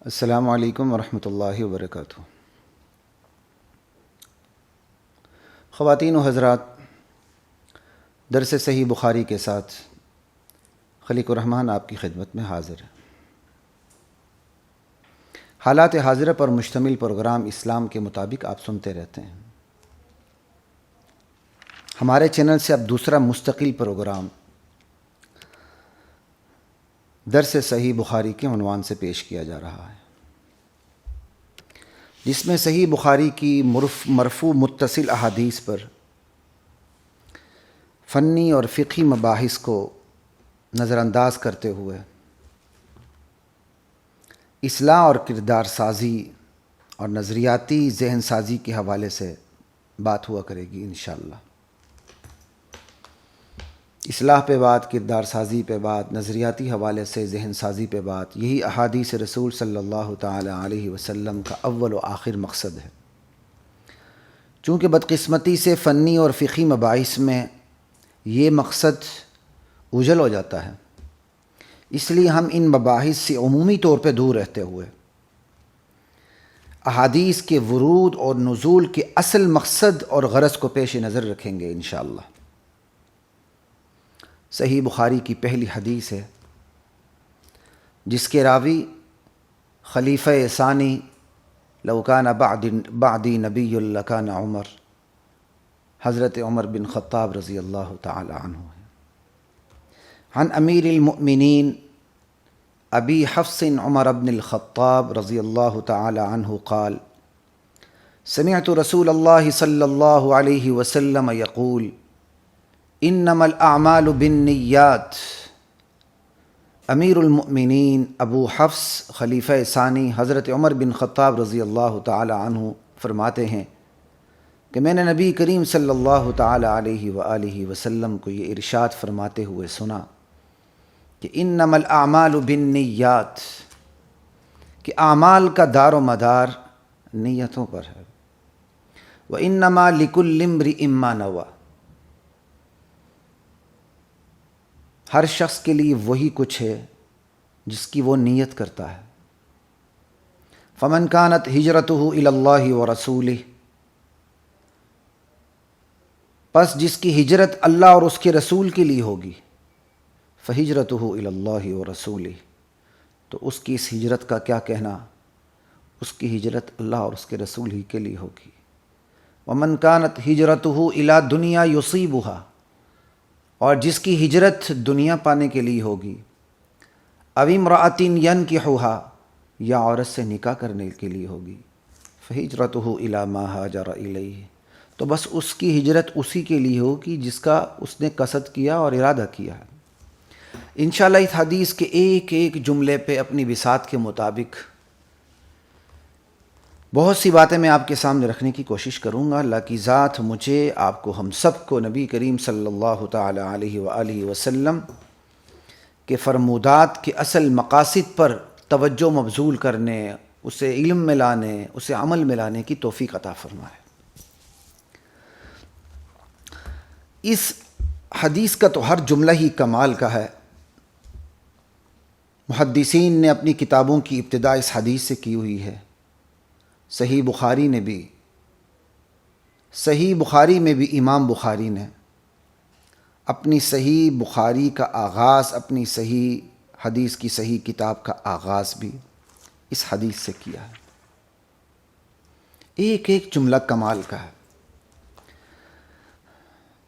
السلام علیکم ورحمۃ اللہ وبرکاتہ۔ خواتین و حضرات، درس صحیح بخاری کے ساتھ خلیق الرحمن آپ کی خدمت میں حاضر ہے۔ حالات حاضرہ پر مشتمل پروگرام اسلام کے مطابق آپ سنتے رہتے ہیں۔ ہمارے چینل سے اب دوسرا مستقل پروگرام درس صحیح بخاری کے عنوان سے پیش کیا جا رہا ہے، جس میں صحیح بخاری کی مرفوع متصل احادیث پر فنی اور فقہی مباحث کو نظر انداز کرتے ہوئے اصلاح اور کردار سازی اور نظریاتی ذہن سازی کے حوالے سے بات ہوا کرے گی انشاءاللہ۔ اصلاح پہ بات، کردار سازی پہ بات، نظریاتی حوالے سے ذہن سازی پہ بات، یہی احادیث رسول صلی اللہ تعالی علیہ وسلم کا اول و آخر مقصد ہے۔ چونکہ بدقسمتی سے فنی اور فقہی مباحث میں یہ مقصد اوجھل ہو جاتا ہے، اس لیے ہم ان مباحث سے عمومی طور پہ دور رہتے ہوئے احادیث کے ورود اور نزول کے اصل مقصد اور غرض کو پیش نظر رکھیں گے انشاءاللہ۔ صحیح بخاری کی پہلی حدیث ہے، جس کے راوی خلیفہ ثانی لو کان بعدی نبی لکان عمر، حضرت عمر بن خطاب رضی اللہ تعالی عنہ ہے۔ عن امیر المؤمنین ابی حفص عمر بن الخطاب رضی اللہ تعالی عنہ قال سمعت رسول اللہ صلی اللہ علیہ وسلم یقول انما الاعمال بالنیات۔ امیر المؤمنین ابو حفص خلیفہ ثانی حضرت عمر بن خطاب رضی اللہ تعالی عنہ فرماتے ہیں کہ میں نے نبی کریم صلی اللہ تعالی علیہ وآلہ وسلم کو یہ ارشاد فرماتے ہوئے سنا کہ انما الاعمال بالنیات، کہ اعمال کا دار و مدار نیتوں پر ہے۔ وانما لکل امرئ ما نوی، ہر شخص کے لیے وہی کچھ ہے جس کی وہ نیت کرتا ہے۔ فمن کانت ہجرتہ الی اللہ ورسولہ، پس جس کی ہجرت اللہ اور اس کے رسول کے لیے ہوگی، فہجرتہ الی اللہ ورسولہ، تو اس کی اس ہجرت کا کیا کہنا، اس کی ہجرت اللہ اور اس کے رسول ہی کے لیے ہوگی۔ ومن کانت ہجرتہ الی دنیا یصیبھا، اور جس کی ہجرت دنیا پانے کے لیے ہوگی، او امرأۃ ینکحھا، یا عورت سے نکاح کرنے کے لیے ہوگی، فہجرتہ الی ما ہاجر الیہ، تو بس اس کی ہجرت اسی کے لیے ہوگی جس کا اس نے قصد کیا اور ارادہ کیا ہے۔ انشاءاللہ اس حدیث کے ایک ایک جملے پہ اپنی وسعت کے مطابق بہت سی باتیں میں آپ کے سامنے رکھنے کی کوشش کروں گا۔ اللہ کی ذات مجھے، آپ کو، ہم سب کو نبی کریم صلی اللہ تعالی علیہ وآلہ وسلم کے فرمودات کے اصل مقاصد پر توجہ مبذول کرنے، اسے علم میں لانے، اسے عمل میں لانے کی توفیق عطا فرمائے۔ اس حدیث کا تو ہر جملہ ہی کمال کا ہے۔ محدثین نے اپنی کتابوں کی ابتدا اس حدیث سے کی ہوئی ہے۔ صحیح بخاری میں بھی امام بخاری نے اپنی صحیح بخاری کا آغاز، اپنی صحیح حدیث کی صحیح کتاب کا آغاز بھی اس حدیث سے کیا ہے۔ ایک ایک جملہ کمال کا ہے۔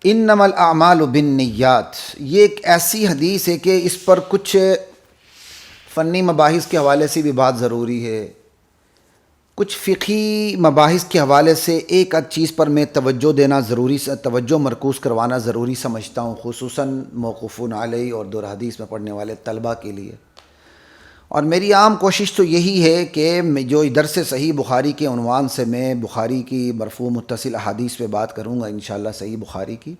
انما الاعمال بالنیات، یہ ایک ایسی حدیث ہے کہ اس پر کچھ فنی مباحث کے حوالے سے بھی بات ضروری ہے، کچھ فقہی مباحث کے حوالے سے ایک آدھ چیز پر میں توجہ مرکوز کروانا ضروری سمجھتا ہوں، خصوصاً موقوفون علیہ اور دور حدیث میں پڑھنے والے طلباء کے لیے۔ اور میری عام کوشش تو یہی ہے کہ جو درس صحیح بخاری کے عنوان سے میں بخاری کی مرفوع متصل احادیث پہ بات کروں گا انشاءاللہ صحیح بخاری کی،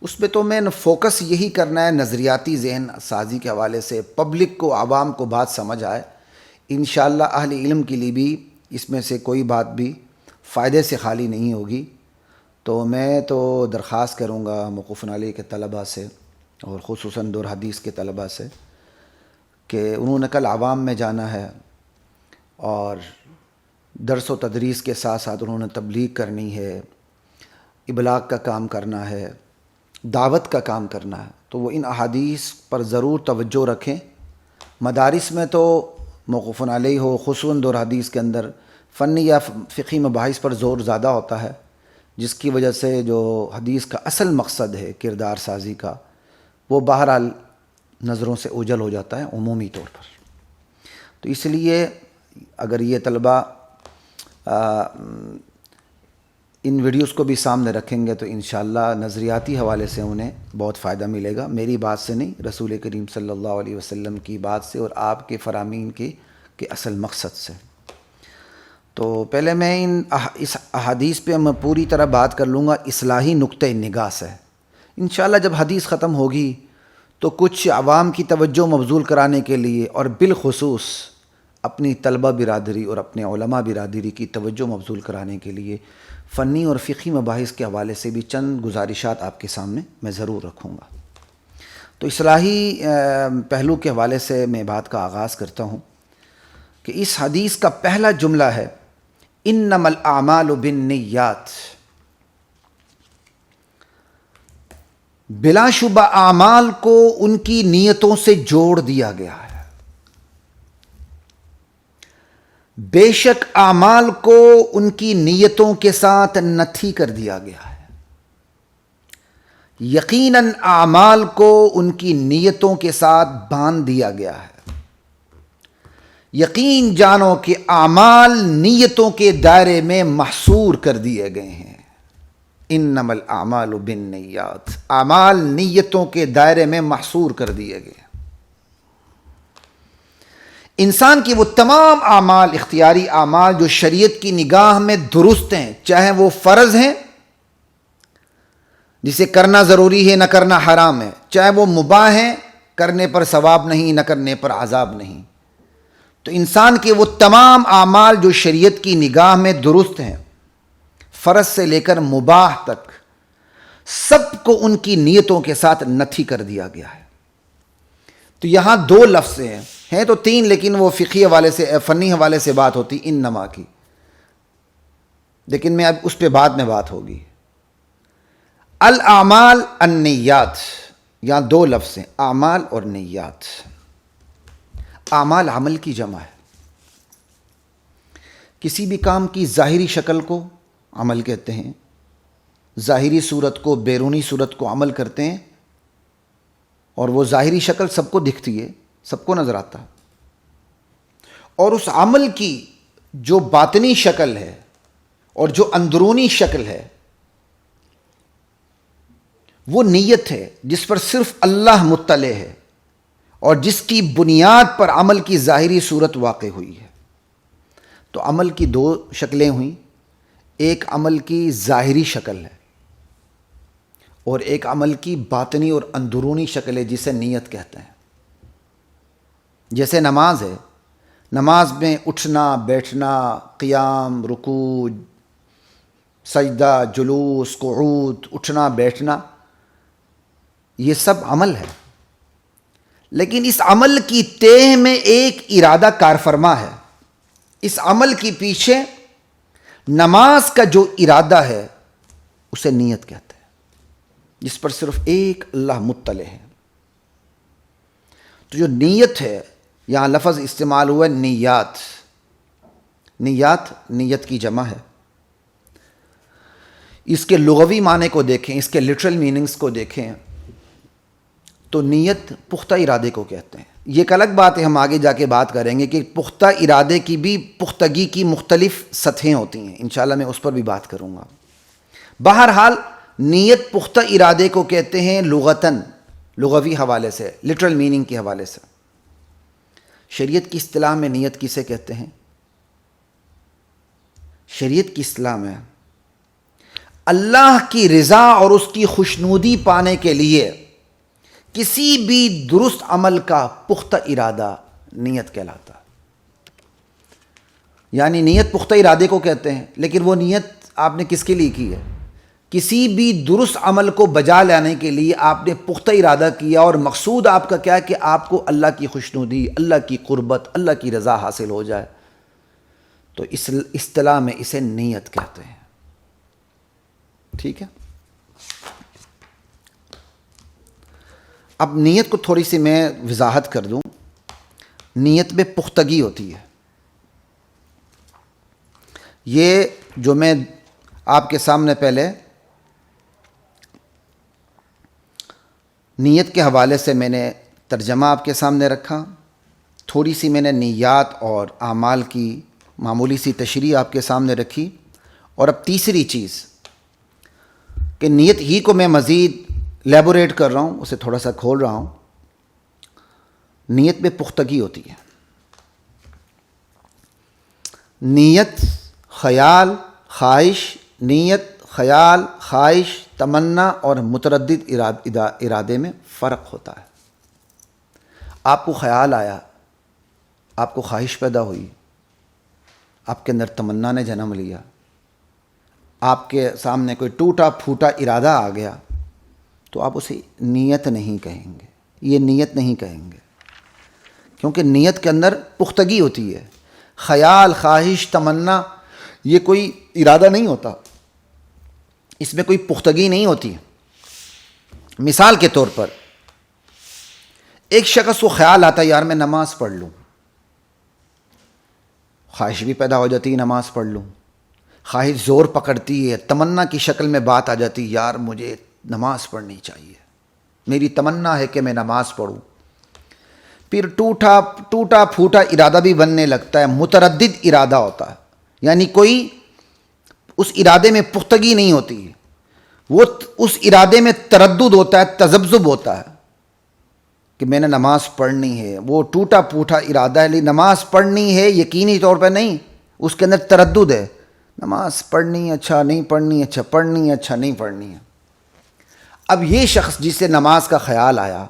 اس پہ تو میں فوکس یہی کرنا ہے نظریاتی ذہن سازی کے حوالے سے، پبلک کو، عوام کو بات سمجھ آئے۔ انشاءاللہ اہل علم کے لیے بھی اس میں سے کوئی بات بھی فائدے سے خالی نہیں ہوگی۔ تو میں تو درخواست کروں گا موقوف علیہ کے طلباء سے اور خصوصاً دور حدیث کے طلباء سے کہ انہوں نے کل عوام میں جانا ہے، اور درس و تدریس کے ساتھ ساتھ انہوں نے تبلیغ کرنی ہے، ابلاغ کا کام کرنا ہے، دعوت کا کام کرنا ہے، تو وہ ان احادیث پر ضرور توجہ رکھیں۔ مدارس میں تو موقوف علیہ ہو، خصوصاً دور حدیث کے اندر فنی یا فقہی مباحث پر زور زیادہ ہوتا ہے، جس کی وجہ سے جو حدیث کا اصل مقصد ہے کردار سازی کا، وہ بہرحال نظروں سے اوجھل ہو جاتا ہے عمومی طور پر۔ تو اس لیے اگر یہ طلبہ ان ویڈیوز کو بھی سامنے رکھیں گے تو انشاءاللہ نظریاتی حوالے سے انہیں بہت فائدہ ملے گا، میری بات سے نہیں، رسول کریم صلی اللہ علیہ وسلم کی بات سے اور آپ کے فرامین کے اصل مقصد سے۔ تو پہلے میں اس احادیث پہ میں پوری طرح بات کر لوں گا اصلاحی نقطہ نگاہ سے۔ انشاءاللہ جب حدیث ختم ہوگی تو کچھ عوام کی توجہ مبذول کرانے کے لیے اور بالخصوص اپنی طلبہ برادری اور اپنے علماء برادری کی توجہ مبذول کرانے کے لیے فنی اور فقہی مباحث کے حوالے سے بھی چند گزارشات آپ کے سامنے میں ضرور رکھوں گا۔ تو اصلاحی پہلو کے حوالے سے میں بات کا آغاز کرتا ہوں کہ اس حدیث کا پہلا جملہ ہے انما الاعمال بالنیات۔ بلا شبہ اعمال کو ان کی نیتوں سے جوڑ دیا گیا ہے، بے شک اعمال کو ان کی نیتوں کے ساتھ نتھی کر دیا گیا ہے، یقیناً اعمال کو ان کی نیتوں کے ساتھ باندھ دیا گیا ہے۔ یقین جانو کہ اعمال نیتوں کے دائرے میں محصور کر دیے گئے ہیں۔ انما الاعمال بالنیات، اعمال نیتوں کے دائرے میں محصور کر دیے گئے۔ انسان کی وہ تمام اعمال، اختیاری اعمال جو شریعت کی نگاہ میں درست ہیں، چاہے وہ فرض ہیں جسے کرنا ضروری ہے، نہ کرنا حرام ہے، چاہے وہ مباح ہیں، کرنے پر ثواب نہیں، نہ کرنے پر عذاب نہیں، تو انسان کے وہ تمام اعمال جو شریعت کی نگاہ میں درست ہیں، فرض سے لے کر مباح تک، سب کو ان کی نیتوں کے ساتھ نتھی کر دیا گیا ہے۔ تو یہاں دو لفظ ہیں تو تین، لیکن وہ فقہی حوالے سے، فنی حوالے سے بات ہوتی انما کی، لیکن میں اب اس پہ بعد میں بات ہوگی۔ الاعمال النیات، یہاں دو لفظ ہیں، اعمال اور نیات۔ اعمال عمل کی جمع ہے، کسی بھی کام کی ظاہری شکل کو عمل کہتے ہیں، ظاہری صورت کو، بیرونی صورت کو عمل کرتے ہیں، اور وہ ظاہری شکل سب کو دکھتی ہے، سب کو نظر آتا ہے، اور اس عمل کی جو باطنی شکل ہے اور جو اندرونی شکل ہے وہ نیت ہے، جس پر صرف اللہ مطلع ہے اور جس کی بنیاد پر عمل کی ظاہری صورت واقع ہوئی ہے۔ تو عمل کی دو شکلیں ہوئیں، ایک عمل کی ظاہری شکل ہے اور ایک عمل کی باطنی اور اندرونی شکل ہے جسے نیت کہتے ہیں۔ جیسے نماز ہے، نماز میں اٹھنا، بیٹھنا، قیام، رکوع، سجدہ، جلوس، قعود، اٹھنا بیٹھنا، یہ سب عمل ہے، لیکن اس عمل کی تہ میں ایک ارادہ کار فرما ہے۔ اس عمل کے پیچھے نماز کا جو ارادہ ہے اسے نیت کہتے ہیں، جس پر صرف ایک اللہ مطلع ہے۔ تو جو نیت ہے، یہاں لفظ استعمال ہوا نیات۔ نیات نیت کی جمع ہے۔ اس کے لغوی معنی کو دیکھیں، اس کے لٹرل میننگز کو دیکھیں تو نیت پختہ ارادے کو کہتے ہیں۔ یہ ایک الگ بات ہے، ہم آگے جا کے بات کریں گے کہ پختہ ارادے کی بھی پختگی کی مختلف سطحیں ہوتی ہیں، انشاءاللہ میں اس پر بھی بات کروں گا۔ بہرحال نیت پختہ ارادے کو کہتے ہیں لغتاً، لغوی حوالے سے، لٹرل میننگ کے حوالے سے۔ شریعت کی اصطلاح میں نیت کسے کہتے ہیں؟ شریعت کی اصطلاح میں اللہ کی رضا اور اس کی خوشنودی پانے کے لیے کسی بھی درست عمل کا پختہ ارادہ نیت کہلاتا ہے۔ یعنی نیت پختہ ارادے کو کہتے ہیں، لیکن وہ نیت آپ نے کس کے لیے کی ہے؟ کسی بھی درست عمل کو بجا لانے کے لیے آپ نے پختہ ارادہ کیا، اور مقصود آپ کا کیا ہے کہ آپ کو اللہ کی خوشنودی، اللہ کی قربت، اللہ کی رضا حاصل ہو جائے۔ تو اس اصطلاح میں اسے نیت کہتے ہیں. ٹھیک ہے. اب نیت کو تھوڑی سی میں وضاحت کر دوں. نیت میں پختگی ہوتی ہے. یہ جو میں آپ کے سامنے پہلے نیت کے حوالے سے میں نے ترجمہ آپ کے سامنے رکھا، تھوڑی سی میں نے نیات اور اعمال کی معمولی سی تشریح آپ کے سامنے رکھی، اور اب تیسری چیز کہ نیت ہی کو میں مزید لیبوریٹ کر رہا ہوں، اسے تھوڑا سا کھول رہا ہوں. نیت میں پختگی ہوتی ہے. نیت، خیال، خواہش، نیت، خیال، خواہش، تمنا اور متردد ارادے میں فرق ہوتا ہے. آپ کو خیال آیا، آپ کو خواہش پیدا ہوئی، آپ کے اندر تمنا نے جنم لیا، آپ کے سامنے کوئی ٹوٹا پھوٹا ارادہ آ گیا، تو آپ اسے نیت نہیں کہیں گے. یہ نیت نہیں کہیں گے، کیونکہ نیت کے اندر پختگی ہوتی ہے. خیال، خواہش، تمنا یہ کوئی ارادہ نہیں ہوتا، اس میں کوئی پختگی نہیں ہوتی. مثال کے طور پر ایک شخص کو خیال آتا ہے یار میں نماز پڑھ لوں، خواہش بھی پیدا ہو جاتی ہے نماز پڑھ لوں، خواہش زور پکڑتی ہے، تمنا کی شکل میں بات آ جاتی ہے یار مجھے نماز پڑھنی چاہیے، میری تمنا ہے کہ میں نماز پڑھوں. پھر ٹوٹا پھوٹا ارادہ بھی بننے لگتا ہے، متردد ارادہ ہوتا ہے، یعنی کوئی اس ارادے میں پختگی نہیں ہوتی ہے، وہ اس ارادے میں تردد ہوتا ہے، تذبذب ہوتا ہے کہ میں نے نماز پڑھنی ہے. وہ ٹوٹا پھوٹا ارادہ ہے، لیکن نماز پڑھنی ہے یقینی طور پہ نہیں، اس کے اندر تردد ہے، نماز پڑھنی اچھا نہیں پڑھنی اچھا، پڑھنی اچھا نہیں پڑھنی ہے. اب یہ شخص جسے نماز کا خیال آیا،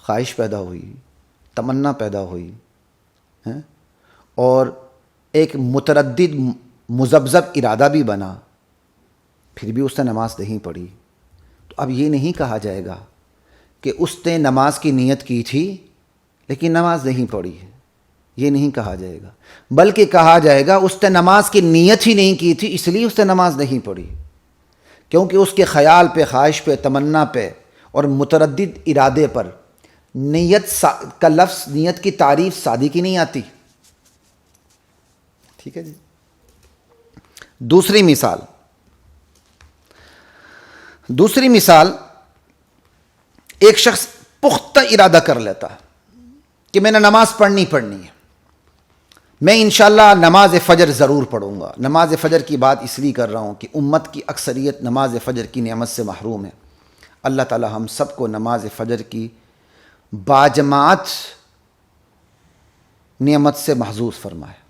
خواہش پیدا ہوئی، تمنا پیدا ہوئی اور ایک متردد مذبذب ارادہ بھی بنا، پھر بھی اس نے نماز نہیں پڑھی، تو اب یہ نہیں کہا جائے گا کہ اس نے نماز کی نیت کی تھی لیکن نماز نہیں پڑھی ہے. یہ نہیں کہا جائے گا، بلکہ کہا جائے گا اس نے نماز کی نیت ہی نہیں کی تھی، اس لیے اس نے نماز نہیں پڑھی، کیونکہ اس کے خیال پہ، خواہش پہ، تمنا پہ اور متردد ارادے پر نیت کا لفظ، نیت کی تعریف سادی کی نہیں آتی. ٹھیک ہے جی. دوسری مثال ایک شخص پختہ ارادہ کر لیتا ہے کہ میں نے نماز پڑھنی ہے، میں انشاءاللہ نماز فجر ضرور پڑھوں گا. نماز فجر کی بات اس لیے کر رہا ہوں کہ امت کی اکثریت نماز فجر کی نعمت سے محروم ہے. اللہ تعالی ہم سب کو نماز فجر کی باجماعت نعمت سے محظوظ فرمائے.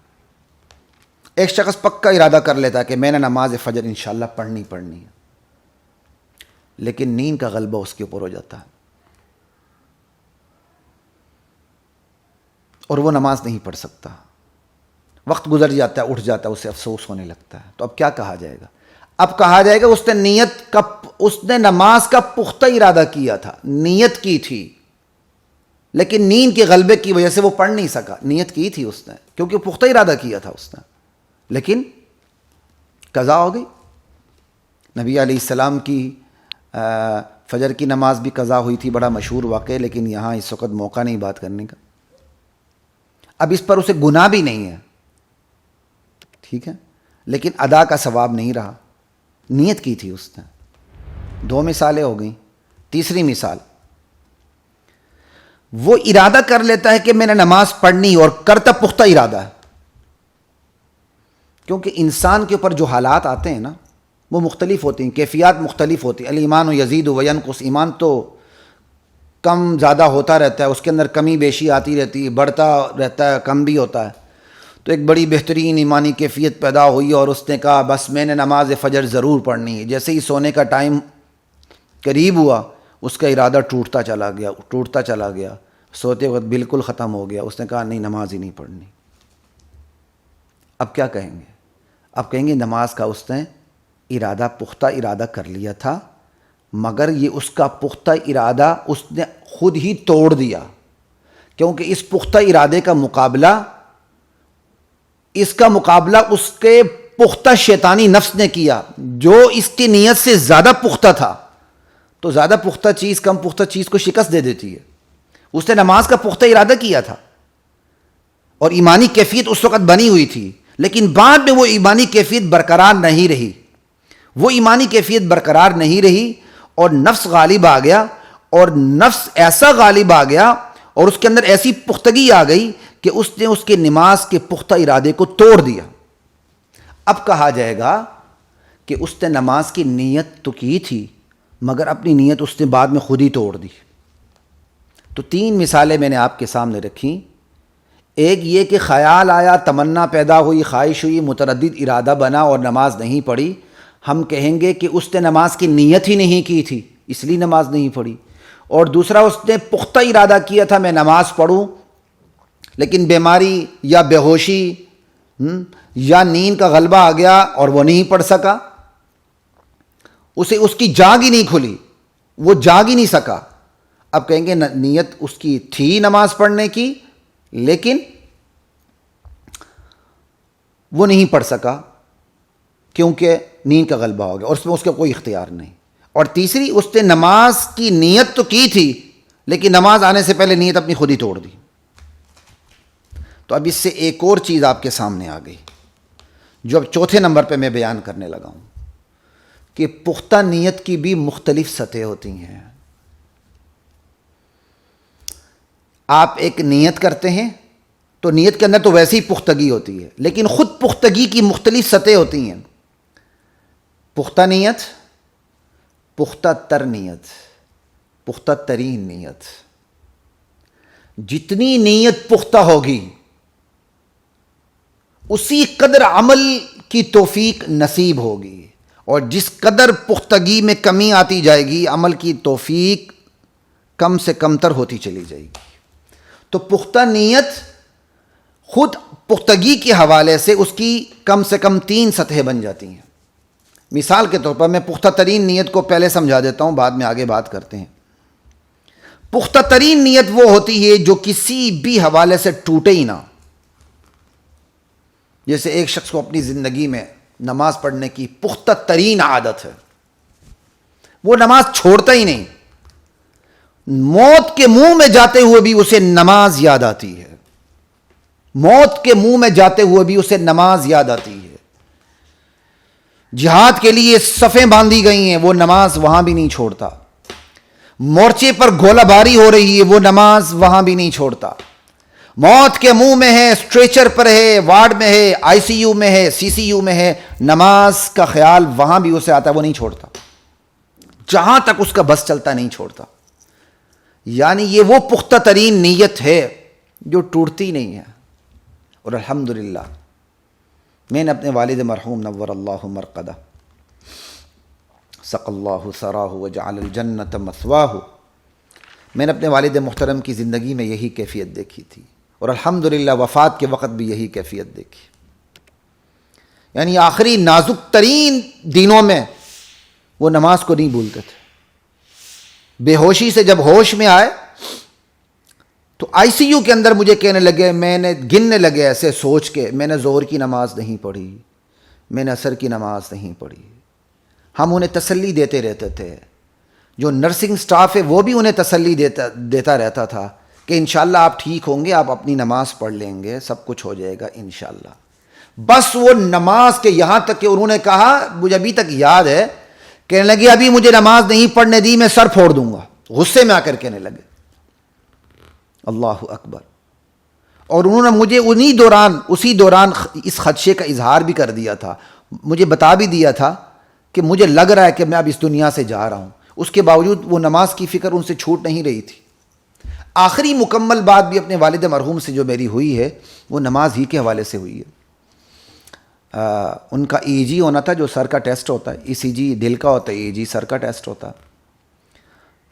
ایک شخص پکا ارادہ کر لیتا ہے کہ میں نے نماز فجر انشاءاللہ پڑھنی ہے، لیکن نیند کا غلبہ اس کے اوپر ہو جاتا ہے اور وہ نماز نہیں پڑھ سکتا. وقت گزر جاتا ہے، اٹھ جاتا ہے، اسے افسوس ہونے لگتا ہے. تو اب کیا کہا جائے گا؟ اب کہا جائے گا اس نے نماز کا پختہ ارادہ کیا تھا، نیت کی تھی، لیکن نیند کے غلبے کی وجہ سے وہ پڑھ نہیں سکا. نیت کی تھی اس نے، کیونکہ پختہ ارادہ کیا تھا اس نے، لیکن قضا ہو گئی. نبی علیہ السلام کی فجر کی نماز بھی قضا ہوئی تھی، بڑا مشہور واقعہ، لیکن یہاں اس وقت موقع نہیں بات کرنے کا. اب اس پر اسے گناہ بھی نہیں ہے، ٹھیک ہے، لیکن ادا کا ثواب نہیں رہا، نیت کی تھی اس نے. دو مثالیں ہو گئیں. تیسری مثال، وہ ارادہ کر لیتا ہے کہ میں نے نماز پڑھنی اور کرتا پختہ ارادہ ہے، کیونکہ انسان کے اوپر جو حالات آتے ہیں نا وہ مختلف ہوتی ہیں، کیفیات مختلف ہوتی ہیں. الایمان یزید و ینقص، ایمان تو کم زیادہ ہوتا رہتا ہے، اس کے اندر کمی بیشی آتی رہتی ہے، بڑھتا رہتا ہے، کم بھی ہوتا ہے. تو ایک بڑی بہترین ایمانی کیفیت پیدا ہوئی اور اس نے کہا بس میں نے نماز فجر ضرور پڑھنی ہے. جیسے ہی سونے کا ٹائم قریب ہوا، اس کا ارادہ ٹوٹتا چلا گیا، سوتے وقت بالکل ختم ہو گیا. اس نے کہا نہیں، نماز ہی نہیں پڑھنی. اب کیا کہیں گے؟ اب کہیں گے نماز کا اس نے پختہ ارادہ کر لیا تھا، مگر یہ اس کا پختہ ارادہ اس نے خود ہی توڑ دیا، کیونکہ اس پختہ ارادے کا مقابلہ اس کا مقابلہ اس کے پختہ شیطانی نفس نے کیا جو اس کی نیت سے زیادہ پختہ تھا. تو زیادہ پختہ چیز کم پختہ چیز کو شکست دے دیتی ہے. اس نے نماز کا پختہ ارادہ کیا تھا اور ایمانی کیفیت اس وقت بنی ہوئی تھی، لیکن بعد میں وہ ایمانی کیفیت برقرار نہیں رہی. وہ ایمانی کیفیت برقرار نہیں رہی اور نفس غالب آ گیا، اور نفس ایسا غالب آ گیا اور اس کے اندر ایسی پختگی آ گئی کہ اس نے اس کے نماز کے پختہ ارادے کو توڑ دیا. اب کہا جائے گا کہ اس نے نماز کی نیت تو کی تھی مگر اپنی نیت اس نے بعد میں خود ہی توڑ دی. تو 3 مثالیں میں نے آپ کے سامنے رکھی. ایک یہ کہ خیال آیا، تمنا پیدا ہوئی، خواہش ہوئی، متردد ارادہ بنا اور نماز نہیں پڑھی. ہم کہیں گے کہ اس نے نماز کی نیت ہی نہیں کی تھی اس لیے نماز نہیں پڑھی. اور دوسرا اس نے پختہ ارادہ کیا تھا میں نماز پڑھوں، لیکن بیماری یا بے ہوشی یا نیند کا غلبہ آ گیا اور وہ نہیں پڑھ سکا. اس کی جاگ ہی نہیں کھلی، وہ جاگ ہی نہیں سکا. اب کہیں گے نیت اس کی تھی نماز پڑھنے کی لیکن وہ نہیں پڑھ سکا کیونکہ نیند کا غلبہ ہو گیا اور اس میں اس کا کوئی اختیار نہیں. اور تیسری، اس نے نماز کی نیت تو کی تھی لیکن نماز آنے سے پہلے نیت اپنی خود ہی توڑ دی. تو اب اس سے ایک اور چیز آپ کے سامنے آ گئی جو اب چوتھے نمبر پہ میں بیان کرنے لگا ہوں کہ پختہ نیت کی بھی مختلف سطح ہوتی ہیں. آپ ایک نیت کرتے ہیں تو نیت کے اندر تو ویسے ہی پختگی ہوتی ہے، لیکن خود پختگی کی مختلف سطح ہوتی ہیں. پختہ نیت، پختہ تر نیت، پختہ ترین نیت. جتنی نیت پختہ ہوگی اسی قدر عمل کی توفیق نصیب ہوگی، اور جس قدر پختگی میں کمی آتی جائے گی عمل کی توفیق کم سے کم تر ہوتی چلی جائے گی. تو پختہ نیت خود پختگی کے حوالے سے اس کی کم سے کم 3 سطحیں بن جاتی ہیں. مثال کے طور پر میں پختہ ترین نیت کو پہلے سمجھا دیتا ہوں، بعد میں آگے بات کرتے ہیں. پختہ ترین نیت وہ ہوتی ہے جو کسی بھی حوالے سے ٹوٹے ہی نہ. جیسے ایک شخص کو اپنی زندگی میں نماز پڑھنے کی پختہ ترین عادت ہے، وہ نماز چھوڑتا ہی نہیں، موت کے منہ میں جاتے ہوئے بھی اسے نماز یاد آتی ہے، موت کے منہ میں جاتے ہوئے بھی اسے نماز یاد آتی ہے. جہاد کے لیے صفیں باندھی گئی ہیں، وہ نماز وہاں بھی نہیں چھوڑتا. مورچے پر گولہ باری ہو رہی ہے، وہ نماز وہاں بھی نہیں چھوڑتا. موت کے منہ میں ہے، اسٹریچر پر ہے، وارڈ میں ہے، آئی سی یو میں ہے، سی سی یو میں ہے، نماز کا خیال وہاں بھی اسے آتا ہے، وہ نہیں چھوڑتا. جہاں تک اس کا بس چلتا نہیں چھوڑتا. یعنی یہ وہ پختہ ترین نیت ہے جو ٹوٹتی نہیں ہے. اور الحمدللہ میں نے اپنے والد مرحوم نور اللہ مرقدہ سق اللہ ثراہ وجعل الجنۃ مثواہ، میں نے اپنے والد محترم کی زندگی میں یہی کیفیت دیکھی تھی، اور الحمدللہ وفات کے وقت بھی یہی کیفیت دیکھی. یعنی آخری نازک ترین دنوں میں وہ نماز کو نہیں بھولتے تھے. بے ہوشی سے جب ہوش میں آئے تو آئی سی یو کے اندر مجھے کہنے لگے، میں نے گننے لگے ایسے سوچ کے، میں نے ظہر کی نماز نہیں پڑھی، میں نے عصر کی نماز نہیں پڑھی. ہم انہیں تسلی دیتے رہتے تھے، جو نرسنگ سٹاف ہے وہ بھی انہیں تسلی دیتا رہتا تھا کہ انشاءاللہ آپ ٹھیک ہوں گے، آپ اپنی نماز پڑھ لیں گے، سب کچھ ہو جائے گا انشاءاللہ. بس وہ نماز کے یہاں تک کہ انہوں نے کہا، مجھے ابھی تک یاد ہے، کہنے لگے ابھی مجھے نماز نہیں پڑھنے دی میں سر پھوڑ دوں گا. غصے میں آ کر کہنے لگے. اللہ اکبر. اور انہوں نے مجھے اسی دوران اس خدشے کا اظہار بھی کر دیا تھا، مجھے بتا بھی دیا تھا کہ مجھے لگ رہا ہے کہ میں اب اس دنیا سے جا رہا ہوں. اس کے باوجود وہ نماز کی فکر ان سے چھوٹ نہیں رہی تھی. آخری مکمل بات بھی اپنے والد مرحوم سے جو میری ہوئی ہے وہ نماز ہی کے حوالے سے ہوئی ہے. ان کا ای جی ہونا تھا، جو سر کا ٹیسٹ ہوتا ہے، ای سی جی دل کا ہوتا ہے، ای جی سر کا ٹیسٹ ہوتا.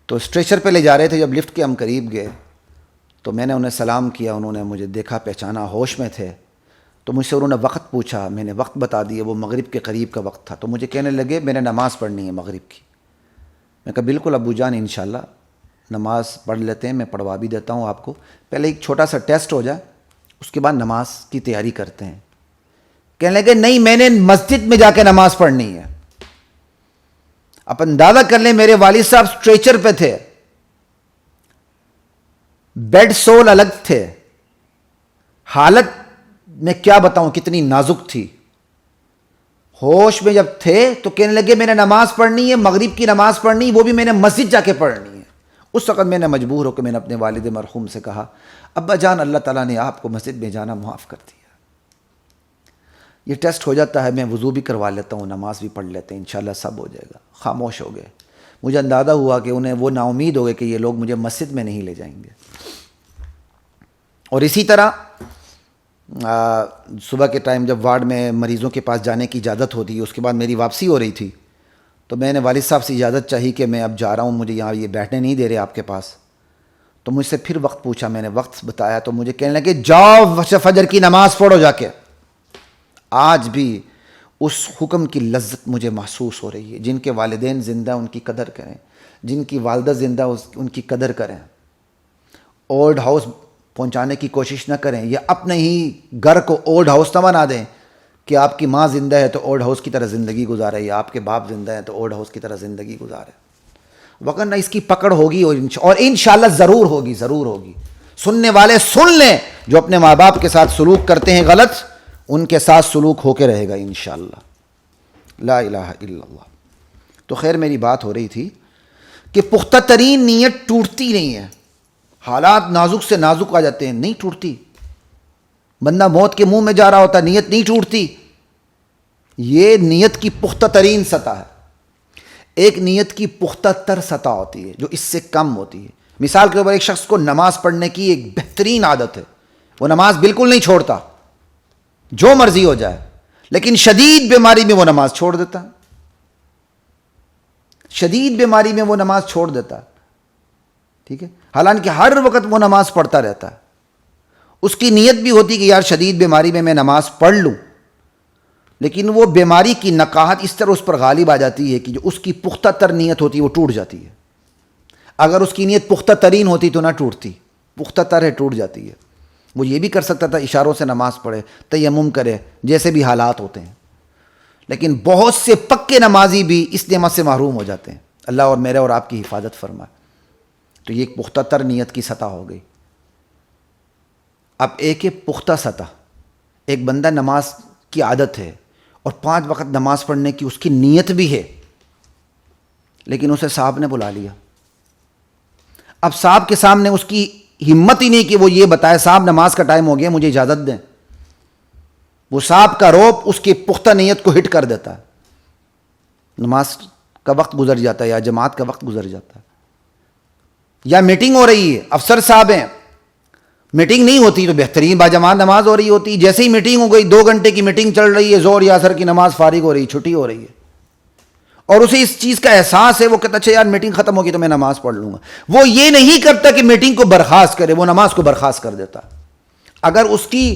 تو اسٹریچر پہ لے جا رہے تھے، جب لفٹ کے ہم قریب گئے تو میں نے انہیں سلام کیا، انہوں نے مجھے دیکھا، پہچانا، ہوش میں تھے. تو مجھ سے انہوں نے وقت پوچھا، میں نے وقت بتا دیا، وہ مغرب کے قریب کا وقت تھا. تو مجھے کہنے لگے میں نے نماز پڑھنی ہے مغرب کی. میں کہا بالکل ابو جان، انشاءاللہ نماز پڑھ لیتے ہیں، میں پڑھوا بھی دیتا ہوں آپ کو، پہلے ایک چھوٹا سا ٹیسٹ ہو جائے اس کے بعد نماز کی تیاری کرتے ہیں. کہنے لگے نہیں میں نے مسجد میں جا کے نماز پڑھنی ہے. اب اندازہ کر لیں میرے والد صاحب اسٹریچر پہ تھے, بیڈ سول الگ تھے, حالت میں کیا بتاؤں کتنی نازک تھی. ہوش میں جب تھے تو کہنے لگے میں نے نماز پڑھنی ہے, مغرب کی نماز پڑھنی, وہ بھی میں نے مسجد جا کے پڑھنی ہے. اس وقت میں نے مجبور ہو کہ میں نے اپنے والد مرحوم سے کہا ابا جان اللہ تعالیٰ نے آپ کو مسجد میں جانا معاف کر دیا, یہ ٹیسٹ ہو جاتا ہے, میں وضو بھی کروا لیتا ہوں, نماز بھی پڑھ لیتے ہیں, انشاءاللہ سب ہو جائے گا. خاموش ہو گئے. مجھے اندازہ ہوا کہ انہیں وہ نا امید ہو گئے کہ یہ لوگ مجھے مسجد میں نہیں لے جائیں گے. اور اسی طرح صبح کے ٹائم جب وارڈ میں مریضوں کے پاس جانے کی اجازت ہوتی ہے, اس کے بعد میری واپسی ہو رہی تھی, تو میں نے والد صاحب سے اجازت چاہی کہ میں اب جا رہا ہوں, مجھے یہاں یہ بیٹھنے نہیں دے رہے آپ کے پاس. تو مجھ سے پھر وقت پوچھا, میں نے وقت بتایا تو مجھے کہنے لگے جاؤ فجر کی نماز پڑھو جا کے. آج بھی اس حکم کی لذت مجھے محسوس ہو رہی ہے. جن کے والدین زندہ ان کی قدر کریں, جن کی والدہ زندہ ان کی قدر کریں. اولڈ ہاؤس پہنچانے کی کوشش نہ کریں, یا اپنے ہی گھر کو اولڈ ہاؤس نہ بنا دیں کہ آپ کی ماں زندہ ہے تو اولڈ ہاؤس کی طرح زندگی گزارے, یا آپ کے باپ زندہ ہیں تو اولڈ ہاؤس کی طرح زندگی گزارے. وقت اس کی پکڑ ہوگی اور انشاءاللہ ضرور ہوگی, ضرور ہوگی. سننے والے سن لیں, جو اپنے ماں باپ کے ساتھ سلوک کرتے ہیں غلط, ان کے ساتھ سلوک ہو کے رہے گا انشاءاللہ. لا الہ الا اللہ. تو خیر میری بات ہو رہی تھی کہ پختہ ترین نیت ٹوٹتی نہیں ہے. حالات نازک سے نازک آ جاتے ہیں, نہیں ٹوٹتی. بندہ موت کے منہ میں جا رہا ہوتا, نیت نہیں ٹوٹتی. یہ نیت کی پختہ ترین سطح ہے. ایک نیت کی پختہ تر سطح ہوتی ہے جو اس سے کم ہوتی ہے. مثال کے طور پر ایک شخص کو نماز پڑھنے کی ایک بہترین عادت ہے, وہ نماز بالکل نہیں چھوڑتا جو مرضی ہو جائے, لیکن شدید بیماری میں وہ نماز چھوڑ دیتا ہے. شدید بیماری میں وہ نماز چھوڑ دیتا ہے, ٹھیک ہے, حالانکہ ہر وقت وہ نماز پڑھتا رہتا ہے. اس کی نیت بھی ہوتی کہ یار شدید بیماری میں نماز پڑھ لوں, لیکن وہ بیماری کی نقاہت اس طرح اس پر غالب آ جاتی ہے کہ جو اس کی پختہ تر نیت ہوتی ہے وہ ٹوٹ جاتی ہے. اگر اس کی نیت پختہ ترین ہوتی تو نہ ٹوٹتی, پختہ تر ہے ٹوٹ جاتی ہے. وہ یہ بھی کر سکتا تھا اشاروں سے نماز پڑھے, تیمم کرے, جیسے بھی حالات ہوتے ہیں, لیکن بہت سے پکے نمازی بھی اس نعمت سے محروم ہو جاتے ہیں. اللہ اور میرے اور آپ کی حفاظت فرمائے. تو یہ ایک پختہ تر نیت کی سطح ہو گئی. اب ایک پختہ سطح, ایک بندہ نماز کی عادت ہے اور 5 وقت نماز پڑھنے کی اس کی نیت بھی ہے, لیکن اسے صاحب نے بلا لیا. اب صاحب کے سامنے اس کی ہمت ہی نہیں کہ وہ یہ بتائے صاحب نماز کا ٹائم ہو گیا مجھے اجازت دیں. وہ صاحب کا روب اس کی پختہ نیت کو ہٹ کر دیتا ہے. نماز کا وقت گزر جاتا ہے, یا جماعت کا وقت گزر جاتا ہے, یا میٹنگ ہو رہی ہے, افسر صاحب ہیں, میٹنگ نہیں ہوتی تو بہترین باجماعت نماز ہو رہی ہوتی. جیسے ہی میٹنگ ہو گئی, 2 گھنٹے کی میٹنگ چل رہی ہے, زور یا اثر کی نماز فارغ ہو رہی ہے, چھٹی ہو رہی ہے, اور اسے اس چیز کا احساس ہے, وہ کہتا اچھا یار میٹنگ ختم ہوگی تو میں نماز پڑھ لوں گا. وہ یہ نہیں کرتا کہ میٹنگ کو برخاست کرے, وہ نماز کو برخاست کر دیتا. اگر اس کی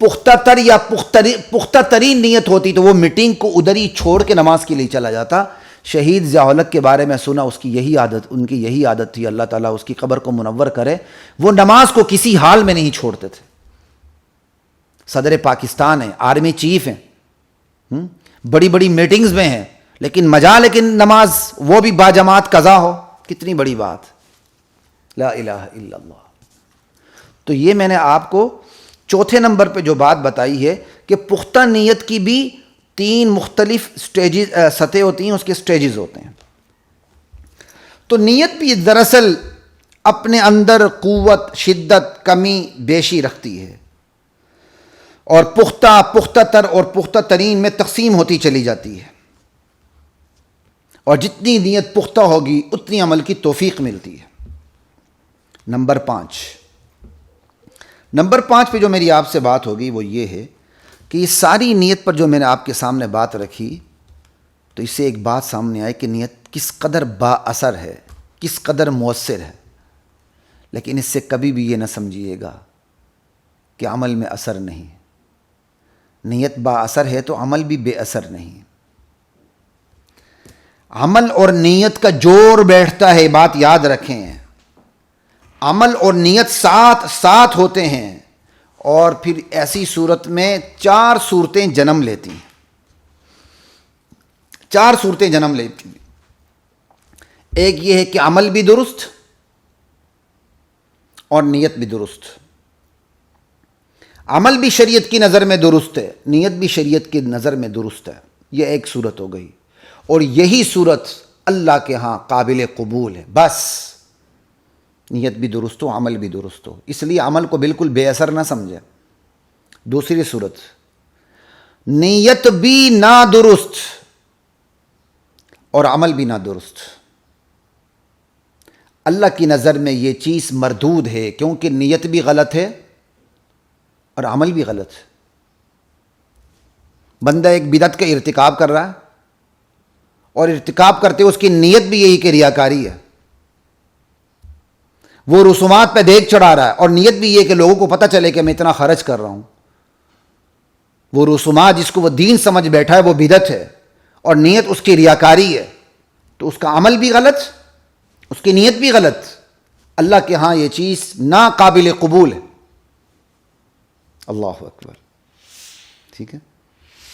پختہ تر یا پختہ ترین نیت ہوتی تو وہ میٹنگ کو ادھر ہی چھوڑ کے نماز کے لیے چلا جاتا. شہید ضیاء الحق کے بارے میں سنا, اس کی یہی عادت, ان کی یہی عادت تھی, اللہ تعالیٰ اس کی قبر کو منور کرے. وہ نماز کو کسی حال میں نہیں چھوڑتے تھے. صدر پاکستان ہیں, آرمی چیف ہیں, بڑی بڑی میٹنگز میں ہیں, لیکن نماز وہ بھی باجماعت قضا ہو, کتنی بڑی بات. لا الہ الا اللہ. تو یہ میں نے آپ کو چوتھے نمبر پہ جو بات بتائی ہے کہ پختہ نیت کی بھی 3 مختلف سٹیجز سطح ہوتی ہیں, اس کے سٹیجز ہوتے ہیں. تو نیت بھی دراصل اپنے اندر قوت, شدت, کمی, بیشی رکھتی ہے, اور پختہ تر اور پختہ ترین میں تقسیم ہوتی چلی جاتی ہے. اور جتنی نیت پختہ ہوگی اتنی عمل کی توفیق ملتی ہے. نمبر 5 پہ جو میری آپ سے بات ہوگی وہ یہ ہے کہ یہ ساری نیت پر جو میں نے آپ کے سامنے بات رکھی, تو اس سے ایک بات سامنے آئی کہ نیت کس قدر با اثر ہے, کس قدر مؤثر ہے. لیکن اس سے کبھی بھی یہ نہ سمجھیے گا کہ عمل میں اثر نہیں. نیت با اثر ہے تو عمل بھی بے اثر نہیں. عمل اور نیت کا جوڑ بیٹھتا ہے, بات یاد رکھیں. عمل اور نیت ساتھ ہوتے ہیں, اور پھر ایسی صورت میں 4 صورتیں جنم لیتی ہیں، 4 صورتیں جنم لیتی ہیں۔ ایک یہ ہے کہ عمل بھی درست اور نیت بھی درست، عمل بھی شریعت کی نظر میں درست ہے، نیت بھی شریعت کی نظر میں درست ہے، یہ ایک صورت ہو گئی، اور یہی صورت اللہ کے ہاں قابل قبول ہے۔ بس نیت بھی درست ہو، عمل بھی درست ہو، اس لیے عمل کو بالکل بے اثر نہ سمجھے۔ دوسری صورت، نیت بھی نہ درست اور عمل بھی نہ درست، اللہ کی نظر میں یہ چیز مردود ہے، کیونکہ نیت بھی غلط ہے اور عمل بھی غلط ہے۔ بندہ ایک بدعت کا ارتکاب کر رہا ہے اور ارتکاب کرتے اس کی نیت بھی یہی کہ ریاکاری ہے، وہ رسومات پہ دیکھ چڑھا رہا ہے اور نیت بھی یہ کہ لوگوں کو پتہ چلے کہ میں اتنا خرچ کر رہا ہوں۔ وہ رسومات جس کو وہ دین سمجھ بیٹھا ہے وہ بدعت ہے اور نیت اس کی ریاکاری ہے، تو اس کا عمل بھی غلط، اس کی نیت بھی غلط، اللہ کے ہاں یہ چیز ناقابل قبول ہے۔ اللہ اکبر۔ ٹھیک ہے،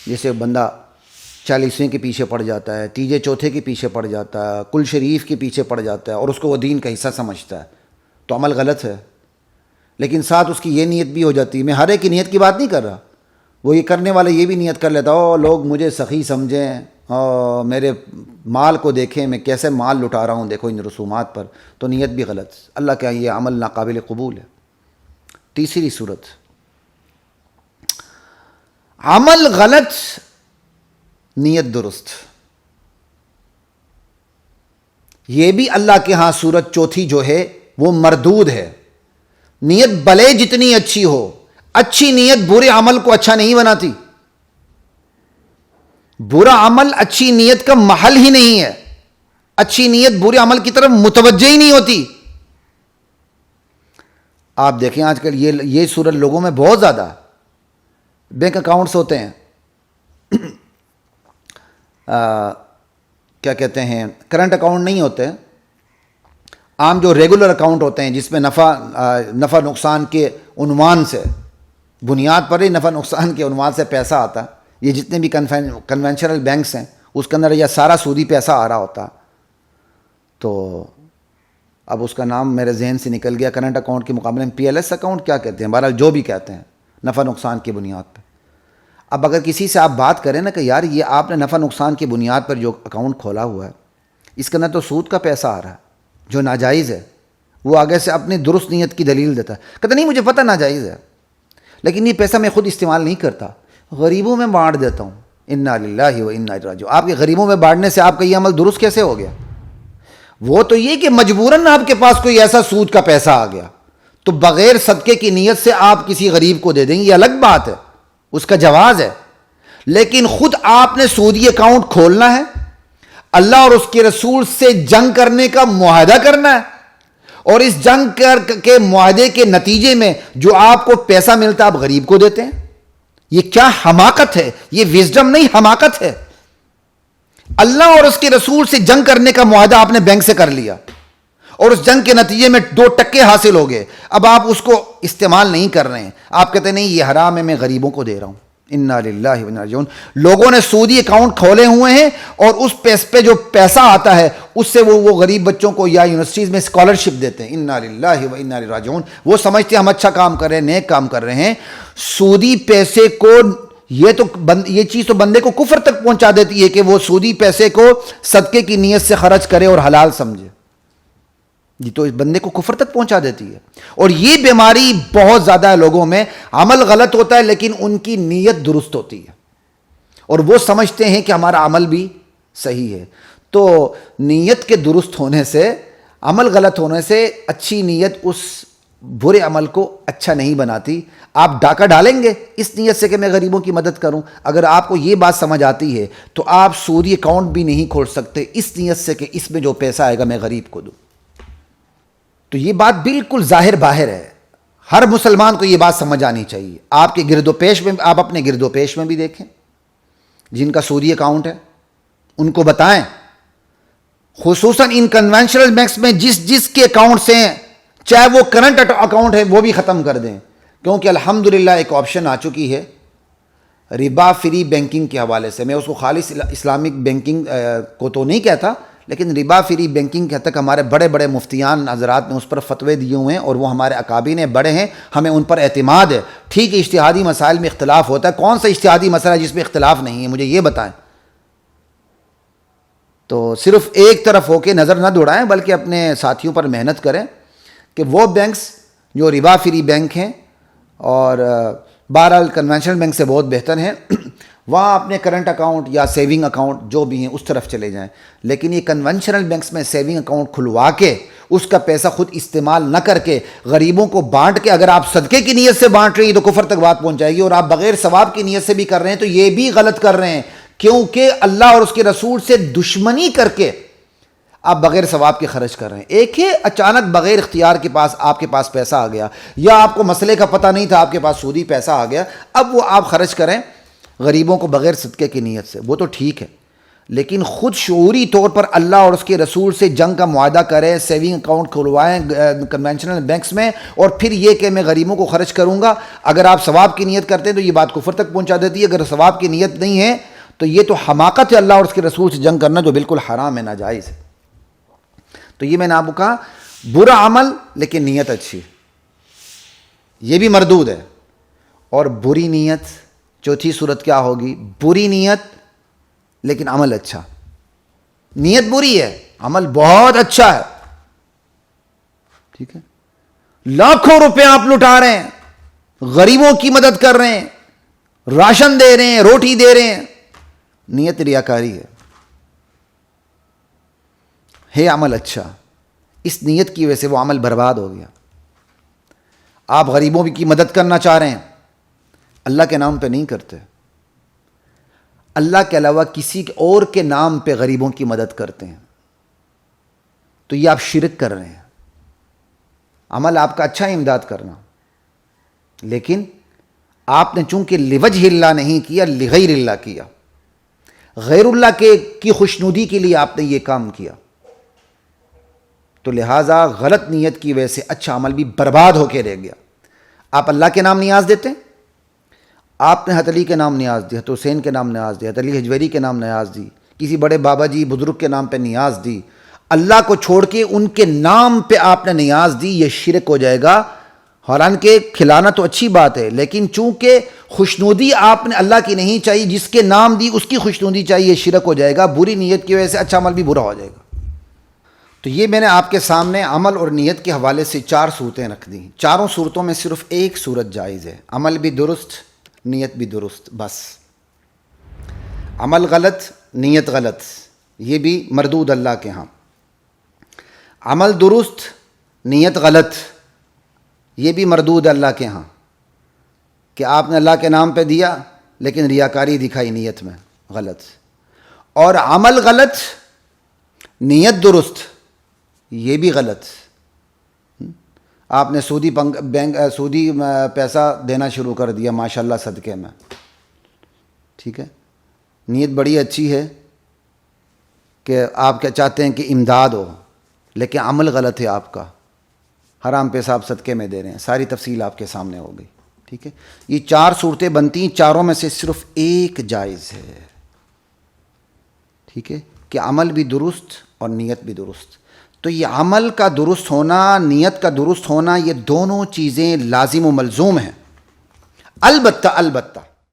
جیسے بندہ 40ویں کے پیچھے پڑ جاتا ہے، تیجے چوتھے کے پیچھے پڑ جاتا ہے، کل شریف کے پیچھے پڑ جاتا ہے اور اس کو وہ دین کا حصہ سمجھتا ہے، تو عمل غلط ہے، لیکن ساتھ اس کی یہ نیت بھی ہو جاتی ہے۔ میں ہر ایک کی نیت کی بات نہیں کر رہا، وہ یہ کرنے والا یہ بھی نیت کر لیتا او لوگ مجھے سخی سمجھیں، میرے مال کو دیکھیں میں کیسے مال لٹا رہا ہوں دیکھو ان رسومات پر، تو نیت بھی غلط، اللہ کا یہ عمل ناقابل قبول ہے۔ تیسری صورت، عمل غلط نیت درست، یہ بھی اللہ کے ہاں صورت چوتھی جو ہے وہ مردود ہے۔ نیت بھلے جتنی اچھی ہو، اچھی نیت برے عمل کو اچھا نہیں بناتی، برا عمل اچھی نیت کا محل ہی نہیں ہے، اچھی نیت برے عمل کی طرف متوجہ ہی نہیں ہوتی۔ آپ دیکھیں آج کل یہ صورت لوگوں میں بہت زیادہ، بینک اکاؤنٹس ہوتے ہیں، کیا کہتے ہیں، کرنٹ اکاؤنٹ نہیں ہوتے، عام جو ریگولر اکاؤنٹ ہوتے ہیں جس میں نفع نقصان کے عنوان سے، بنیاد پر ہی نفع نقصان کے عنوان سے پیسہ آتا، یہ جتنے بھی کنونشنل بینکس ہیں اس کے اندر یہ سارا سودی پیسہ آ رہا ہوتا، تو اب اس کا نام میرے ذہن سے نکل گیا، کرنٹ اکاؤنٹ کے مقابلے میں پی ایل ایس اکاؤنٹ کیا کہتے ہیں، بہرحال جو بھی کہتے ہیں، نفع نقصان کی بنیاد پہ۔ اب اگر کسی سے آپ بات کریں نا کہ یار یہ آپ نے نفع نقصان کی بنیاد پر جو اکاؤنٹ کھولا ہوا ہے اس کے اندر تو سود کا پیسہ آ رہا ہے جو ناجائز ہے، وہ آگے سے اپنی درست نیت کی دلیل دیتا ہے، کہتا نہیں مجھے پتہ ناجائز ہے لیکن یہ پیسہ میں خود استعمال نہیں کرتا، غریبوں میں بانٹ دیتا ہوں۔ انا للہ و انا الیہ راجعون۔ آپ کے غریبوں میں بانٹنے سے آپ کا یہ عمل درست کیسے ہو گیا؟ وہ تو یہ کہ مجبوراً آپ کے پاس کوئی ایسا سود کا پیسہ آ گیا تو بغیر صدقے کی نیت سے آپ کسی غریب کو دے دیں گے، یہ الگ بات ہے، اس کا جواز ہے، لیکن خود آپ نے سودی اکاؤنٹ کھولنا ہے، اللہ اور اس کے رسول سے جنگ کرنے کا معاہدہ کرنا ہے، اور اس جنگ کے معاہدے کے نتیجے میں جو آپ کو پیسہ ملتا ہے آپ غریب کو دیتے ہیں، یہ کیا حماقت ہے، یہ وزڈم نہیں حماقت ہے۔ اللہ اور اس کے رسول سے جنگ کرنے کا معاہدہ آپ نے بینک سے کر لیا اور اس جنگ کے نتیجے میں 2% حاصل ہو گئے، اب آپ اس کو استعمال نہیں کر رہے ہیں، آپ کہتے ہیں نہیں یہ حرام ہے میں غریبوں کو دے رہا ہوں۔ انا للہ و انا الیہ راجعون۔ لوگوں نے سودی اکاؤنٹ کھولے ہوئے ہیں اور اس پہ جو پیسہ آتا ہے اس سے وہ غریب بچوں کو یا یونیورسٹیز میں اسکالرشپ دیتے ہیں۔ انا للہ و انا الیہ راجعون۔ وہ سمجھتے ہیں ہم اچھا کام کر رہے ہیں، نیک کام کر رہے ہیں۔ سودی پیسے کو یہ چیز تو بندے کو کفر تک پہنچا دیتی ہے کہ وہ سودی پیسے کو صدقے کی نیت سے خرچ کرے اور حلال سمجھے، یہ تو اس بندے کو کفر تک پہنچا دیتی ہے۔ اور یہ بیماری بہت زیادہ ہے لوگوں میں، عمل غلط ہوتا ہے لیکن ان کی نیت درست ہوتی ہے اور وہ سمجھتے ہیں کہ ہمارا عمل بھی صحیح ہے۔ تو نیت کے درست ہونے سے، عمل غلط ہونے سے اچھی نیت اس برے عمل کو اچھا نہیں بناتی۔ آپ ڈاکہ ڈالیں گے اس نیت سے کہ میں غریبوں کی مدد کروں، اگر آپ کو یہ بات سمجھ آتی ہے تو آپ سودی اکاؤنٹ بھی نہیں کھول سکتے اس نیت سے کہ اس میں جو پیسہ آئے گا میں غریب کو دوں۔ تو یہ بات بالکل ظاہر باہر ہے، ہر مسلمان کو یہ بات سمجھ آنی چاہیے۔ آپ کے گرد و پیش میں، آپ اپنے گرد و پیش میں بھی دیکھیں جن کا سودی اکاؤنٹ ہے ان کو بتائیں، خصوصاً ان کنونشنل بینکس میں جس کے اکاؤنٹس ہیں چاہے وہ کرنٹ اکاؤنٹ ہے وہ بھی ختم کر دیں، کیونکہ الحمدللہ ایک آپشن آ چکی ہے ربا فری بینکنگ کے حوالے سے. میں اس کو خالص اسلامک بینکنگ کو تو نہیں کہتا، لیکن ربا فری بینکنگ کے حد تک ہمارے بڑے بڑے مفتیان حضرات نے اس پر فتوے دیے ہوئے ہیں، اور وہ ہمارے اکابرین بڑے ہیں، ہمیں ان پر اعتماد ہے. ٹھیک ہے اجتہادی مسائل میں اختلاف ہوتا ہے، کون سا اجتہادی مسئلہ ہے جس میں اختلاف نہیں ہے؟ مجھے یہ بتائیں. تو صرف ایک طرف ہو کے نظر نہ دوڑائیں، بلکہ اپنے ساتھیوں پر محنت کریں کہ وہ بینکس جو ربا فری بینک ہیں اور بہرحال کنونشنل بینک سے بہت بہتر ہیں، وہاں اپنے کرنٹ اکاؤنٹ یا سیونگ اکاؤنٹ جو بھی ہیں اس طرف چلے جائیں. لیکن یہ کنونشنل بینکس میں سیونگ اکاؤنٹ کھلوا کے اس کا پیسہ خود استعمال نہ کر کے غریبوں کو بانٹ کے، اگر آپ صدقے کی نیت سے بانٹ رہے ہیں تو کفر تک بات پہنچ جائے گی، اور آپ بغیر ثواب کی نیت سے بھی کر رہے ہیں تو یہ بھی غلط کر رہے ہیں، کیونکہ اللہ اور اس کے رسول سے دشمنی کر کے آپ بغیر ثواب کے خرچ کر رہے ہیں. ایک ہے اچانک بغیر اختیار کے پاس آپ کے پاس پیسہ آ گیا، یا آپ کو مسئلے کا پتہ نہیں تھا آپ کے پاس سودی پیسہ آ گیا، اب وہ آپ خرچ کریں غریبوں کو بغیر صدقے کی نیت سے، وہ تو ٹھیک ہے. لیکن خود شعوری طور پر اللہ اور اس کے رسول سے جنگ کا معاہدہ کریں، سیونگ اکاؤنٹ کھلوائیں کنونشنل بینکس میں، اور پھر یہ کہ میں غریبوں کو خرچ کروں گا. اگر آپ ثواب کی نیت کرتے ہیں تو یہ بات کفر تک پہنچا دیتی ہے. اگر ثواب کی نیت نہیں ہے تو یہ تو حماقت ہے، اللہ اور اس کے رسول سے جنگ کرنا جو بالکل حرام ہے، ناجائز ہے. تو یہ میں نے آپ کو کہا برا عمل لیکن نیت اچھی، یہ بھی مردود ہے. اور بری نیت، چوتھی صورت کیا ہوگی؟ بری نیت لیکن عمل اچھا. نیت بری ہے، عمل بہت اچھا ہے. ٹھیک ہے، لاکھوں روپے آپ لٹا رہے ہیں، غریبوں کی مدد کر رہے ہیں، راشن دے رہے ہیں، روٹی دے رہے ہیں، نیت ریاکاری ہے عمل اچھا. اس نیت کی وجہ سے وہ عمل برباد ہو گیا. آپ غریبوں کی مدد کرنا چاہ رہے ہیں، اللہ کے نام پہ نہیں کرتے، اللہ کے علاوہ کسی اور کے نام پہ غریبوں کی مدد کرتے ہیں، تو یہ آپ شرک کر رہے ہیں. عمل آپ کا اچھا ہے امداد کرنا، لیکن آپ نے چونکہ لوجہ اللہ نہیں کیا، لغیر اللہ کیا، غیر اللہ کی خوشنودی کے لیے آپ نے یہ کام کیا، تو لہٰذا غلط نیت کی وجہ سے اچھا عمل بھی برباد ہو کے رہ گیا. آپ اللہ کے نام نیاز دیتے ہیں، آپ نے حضرت علی کے نام نیاز دی، حضرت حسین کے نام نیاز دی، حضرت علی حجویری کے نام نیاز دی، کسی بڑے بابا جی بزرگ کے نام پہ نیاز دی، اللہ کو چھوڑ کے ان کے نام پہ آپ نے نیاز دی، یہ شرک ہو جائے گا. حالانکہ کھلانا تو اچھی بات ہے، لیکن چونکہ خوشنودی آپ نے اللہ کی نہیں چاہیے، جس کے نام دی اس کی خوشنودی چاہیے، یہ شرک ہو جائے گا. بری نیت کی وجہ سے اچھا عمل بھی برا ہو جائے گا. تو یہ میں نے آپ کے سامنے عمل اور نیت کے حوالے سے 4 صورتیں رکھ دیں. چاروں صورتوں میں صرف ایک صورت جائز ہے، عمل بھی درست نیت بھی درست. بس عمل غلط نیت غلط، یہ بھی مردود اللہ کے ہاں. عمل درست نیت غلط، یہ بھی مردود اللہ کے ہاں، کہ آپ نے اللہ کے نام پہ دیا لیکن ریاکاری دکھائی نیت میں، غلط. اور عمل غلط نیت درست، یہ بھی غلط. آپ نے سودی پیسہ دینا شروع کر دیا ماشاءاللہ صدقے میں، ٹھیک ہے، نیت بڑی اچھی ہے کہ آپ کیا چاہتے ہیں کہ امداد ہو، لیکن عمل غلط ہے آپ کا، حرام پیسہ آپ صدقے میں دے رہے ہیں. ساری تفصیل آپ کے سامنے ہو گئی. ٹھیک ہے، یہ 4 صورتیں بنتی ہیں، چاروں میں سے صرف ایک جائز ہے. ٹھیک ہے، کہ عمل بھی درست اور نیت بھی درست. تو یہ عمل کا درست ہونا، نیت کا درست ہونا، یہ دونوں چیزیں لازم و ملزوم ہیں. البتہ